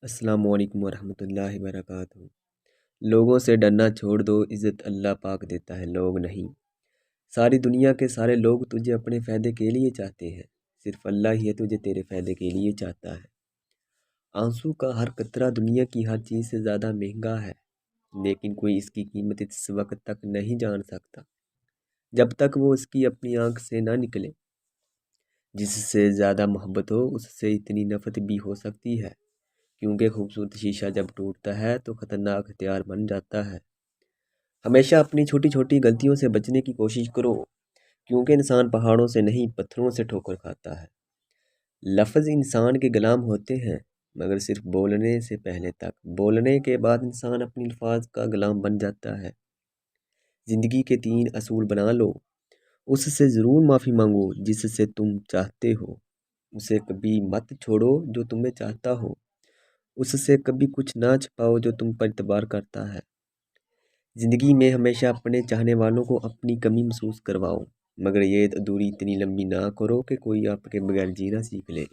السلام علیکم ورحمۃ اللہ وبرکاتہ۔ لوگوں سے ڈرنا چھوڑ دو، عزت اللہ پاک دیتا ہے، لوگ نہیں۔ ساری دنیا کے سارے لوگ تجھے اپنے فائدے کے لیے چاہتے ہیں، صرف اللہ ہی ہے تجھے تیرے فائدے کے لیے چاہتا ہے۔ آنسو کا ہر قطرہ دنیا کی ہر چیز سے زیادہ مہنگا ہے، لیکن کوئی اس کی قیمت اس وقت تک نہیں جان سکتا جب تک وہ اس کی اپنی آنکھ سے نہ نکلے۔ جس سے زیادہ محبت ہو اس سے اتنی نفرت بھی ہو سکتی ہے، کیونکہ خوبصورت شیشہ جب ٹوٹتا ہے تو خطرناک ہتھیار بن جاتا ہے۔ ہمیشہ اپنی چھوٹی چھوٹی غلطیوں سے بچنے کی کوشش کرو، کیونکہ انسان پہاڑوں سے نہیں پتھروں سے ٹھوکر کھاتا ہے۔ لفظ انسان کے غلام ہوتے ہیں، مگر صرف بولنے سے پہلے تک۔ بولنے کے بعد انسان اپنی الفاظ کا غلام بن جاتا ہے۔ زندگی کے 3 اصول بنا لو۔ اس سے ضرور معافی مانگو جس سے تم چاہتے ہو، اسے کبھی مت چھوڑو جو تمہیں چاہتا ہو، اس سے کبھی کچھ نہ چھپاؤ جو تم پر اعتبار کرتا ہے۔ زندگی میں ہمیشہ اپنے چاہنے والوں کو اپنی کمی محسوس کرواؤ، مگر یہ دوری اتنی لمبی نہ کرو کہ کوئی آپ کے بغیر جینا سیکھ لے۔